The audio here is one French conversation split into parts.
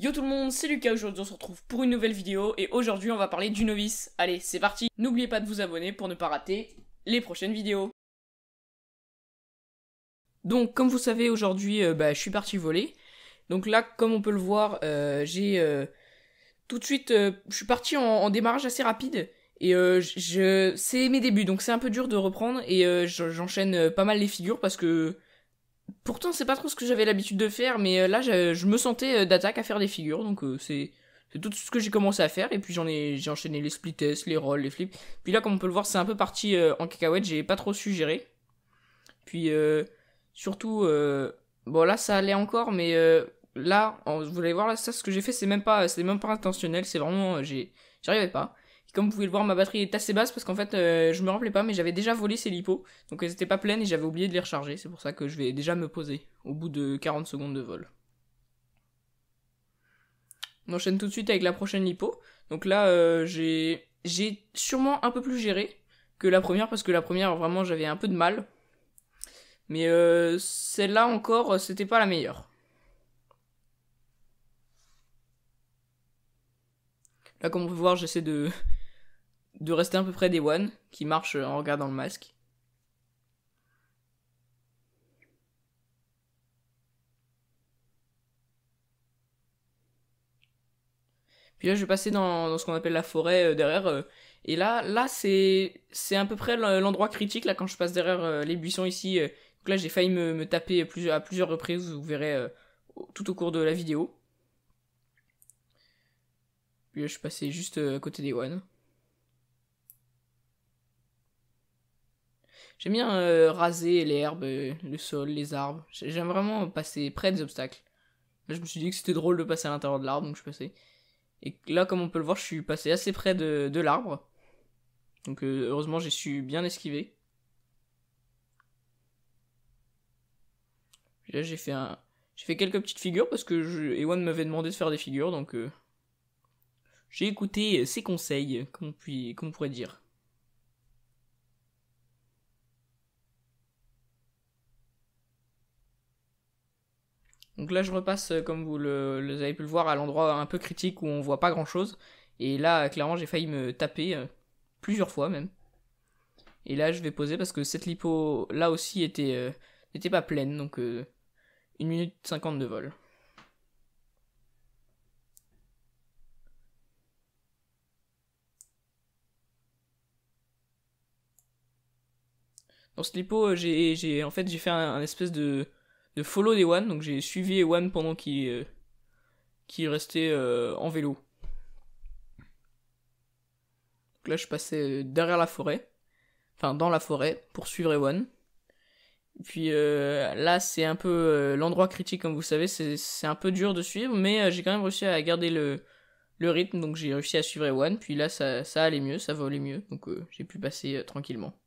Yo tout le monde, c'est Lucas, aujourd'hui on se retrouve pour une nouvelle vidéo et aujourd'hui on va parler du novice. Allez, c'est parti. N'oubliez pas de vous abonner pour ne pas rater les prochaines vidéos. Donc comme vous savez aujourd'hui je suis parti voler. Donc là comme on peut le voir j'ai tout de suite je suis parti en démarrage assez rapide. Et c'est mes débuts donc c'est un peu dur de reprendre et j'enchaîne pas mal les figures parce que pourtant, c'est pas trop ce que j'avais l'habitude de faire, mais là, je me sentais d'attaque à faire des figures, donc c'est tout ce que j'ai commencé à faire, et puis j'ai enchaîné les split tests, les rolls, les flips. Puis là, comme on peut le voir, c'est un peu parti en cacahuète, j'ai pas trop su gérer. Puis surtout, bon là, ça allait encore, mais là, vous allez voir là, ça, ce que j'ai fait, c'est même pas intentionnel, c'est vraiment, j'arrivais pas. Comme vous pouvez le voir, ma batterie est assez basse parce qu'en fait, je me rappelais pas, mais j'avais déjà volé ces lipos. Donc elles étaient pas pleines et j'avais oublié de les recharger. C'est pour ça que je vais déjà me poser au bout de 40 secondes de vol. On enchaîne tout de suite avec la prochaine lipo. Donc là, j'ai sûrement un peu plus géré que la première parce que la première, vraiment, j'avais un peu de mal. Mais celle-là encore, c'était pas la meilleure. Là, comme on peut voir, j'essaie de rester à peu près des one qui marchent en regardant le masque. Puis là, je vais passer dans ce qu'on appelle la forêt derrière. Et là c'est à peu près l'endroit critique là quand je passe derrière les buissons ici. Donc là, j'ai failli me taper à plusieurs reprises. Vous verrez tout au cours de la vidéo. Puis là, je suis passé juste à côté des one. J'aime bien raser l'herbe, le sol, les arbres. J'aime vraiment passer près des obstacles. Là, je me suis dit que c'était drôle de passer à l'intérieur de l'arbre, donc je suis passé. Et là, comme on peut le voir, je suis passé assez près de l'arbre. Donc heureusement, j'ai su bien esquiver. Puis là, j'ai fait quelques petites figures parce que Ewan m'avait demandé de faire des figures, donc j'ai écouté ses conseils, comme on pourrait dire. Donc là, je repasse, comme vous avez pu le voir, à l'endroit un peu critique où on voit pas grand chose. Et là, clairement, j'ai failli me taper plusieurs fois même. Et là, je vais poser parce que cette lipo là aussi n'était pas pleine, donc 1 minute 50 de vol. Dans ce lipo, en fait, j'ai fait un espèce de follow des one, donc j'ai suivi Ewan pendant qu'il restait en vélo. Donc là, je passais derrière la forêt, enfin dans la forêt, pour suivre Ewan. Et puis là, c'est un peu l'endroit critique, comme vous savez, c'est un peu dur de suivre, mais j'ai quand même réussi à garder le rythme, donc j'ai réussi à suivre Ewan. Puis là, ça allait mieux, ça volait mieux, donc j'ai pu passer tranquillement.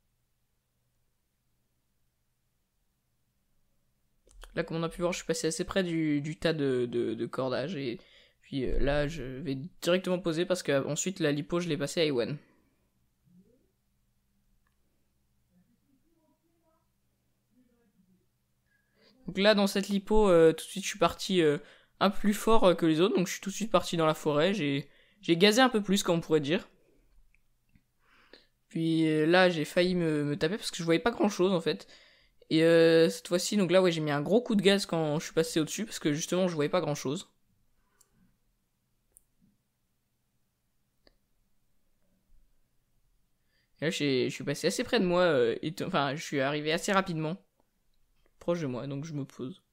Là, comme on a pu voir, je suis passé assez près du tas de cordage. Et puis là, je vais directement poser parce que ensuite la lipo, je l'ai passé à Ewan. Donc là, dans cette lipo, tout de suite, je suis parti un peu plus fort que les autres. Donc je suis tout de suite parti dans la forêt. J'ai gazé un peu plus, comme on pourrait dire. Puis là, j'ai failli me taper parce que je voyais pas grand chose en fait. Et cette fois-ci, donc là, ouais, j'ai mis un gros coup de gaz quand je suis passé au-dessus parce que justement, je voyais pas grand chose. Et là, je suis passé assez près de moi, enfin, je suis arrivé assez rapidement, proche de moi, donc je me pose.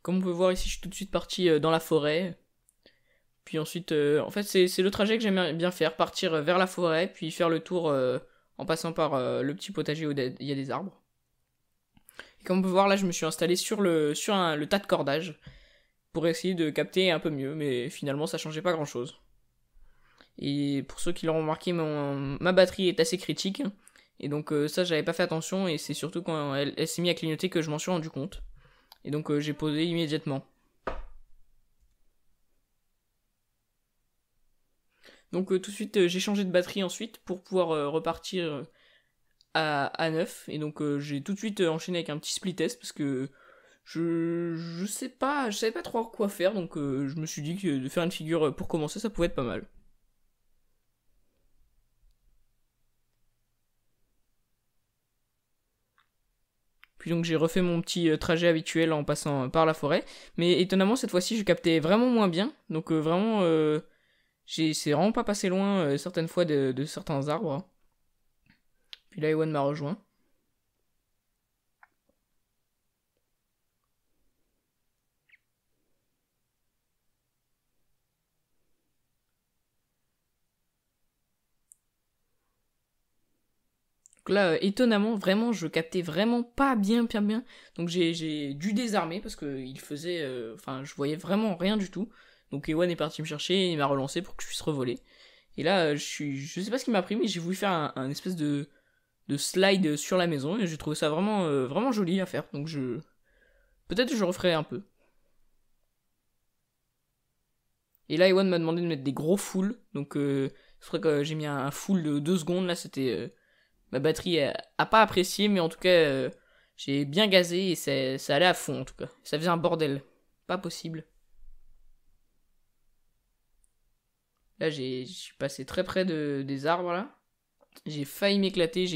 Comme on peut voir ici, je suis tout de suite parti dans la forêt. Puis ensuite, en fait, c'est le trajet que j'aime bien faire, partir vers la forêt, puis faire le tour en passant par le petit potager où il y a des arbres. Et comme on peut voir, là, je me suis installé sur le tas de cordage pour essayer de capter un peu mieux, mais finalement, ça changeait pas grand-chose. Et pour ceux qui l'auront remarqué, ma batterie est assez critique. Et donc ça, j'avais pas fait attention, et c'est surtout quand elle s'est mise à clignoter que je m'en suis rendu compte. Et donc j'ai posé immédiatement. Donc tout de suite, j'ai changé de batterie ensuite pour pouvoir repartir à 9. Et donc j'ai tout de suite enchaîné avec un petit split test parce que je savais pas trop quoi faire. Donc je me suis dit que de faire une figure pour commencer, ça pouvait être pas mal. Puis donc j'ai refait mon petit trajet habituel en passant par la forêt. Mais étonnamment, cette fois-ci, je captais vraiment moins bien. Donc vraiment, c'est vraiment pas passé loin certaines fois de certains arbres. Puis là, Ewan m'a rejoint. Donc là, étonnamment, vraiment, je captais vraiment pas bien, bien, bien. Donc j'ai dû désarmer parce que il faisait... Enfin, je voyais vraiment rien du tout. Donc Ewan est parti me chercher et il m'a relancé pour que je puisse revoler. Et là, je sais pas ce qui m'a pris, mais j'ai voulu faire un espèce de slide sur la maison et j'ai trouvé ça vraiment, vraiment joli à faire. Donc peut-être que je referai un peu. Et là, Ewan m'a demandé de mettre des gros fulls. Donc c'est vrai que j'ai mis un full de 2 secondes. Là, c'était... ma batterie a pas apprécié, mais en tout cas, j'ai bien gazé et ça allait à fond en tout cas. Ça faisait un bordel. Pas possible. Là, je suis passé très près des arbres là. J'ai failli m'éclater,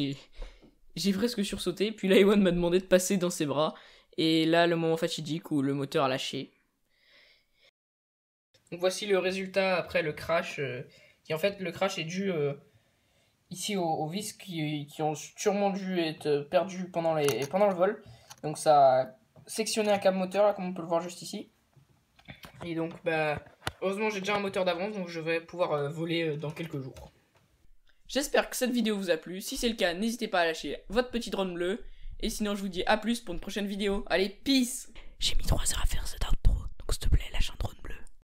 j'ai presque sursauté. Puis là, Ewan m'a demandé de passer dans ses bras. Et là, le moment fatidique où le moteur a lâché. Donc voici le résultat après le crash. Qui en fait, le crash est dû ici aux vis qui ont sûrement dû être perdues pendant le vol. Donc ça a sectionné un câble moteur, là, comme on peut le voir juste ici. Et donc, bah, heureusement, j'ai déjà un moteur d'avance, donc je vais pouvoir voler dans quelques jours. J'espère que cette vidéo vous a plu. Si c'est le cas, n'hésitez pas à lâcher votre petit drone bleu. Et sinon, je vous dis à plus pour une prochaine vidéo. Allez, peace! J'ai mis 3 heures à faire cet outro, donc s'il te plaît, lâche un drone.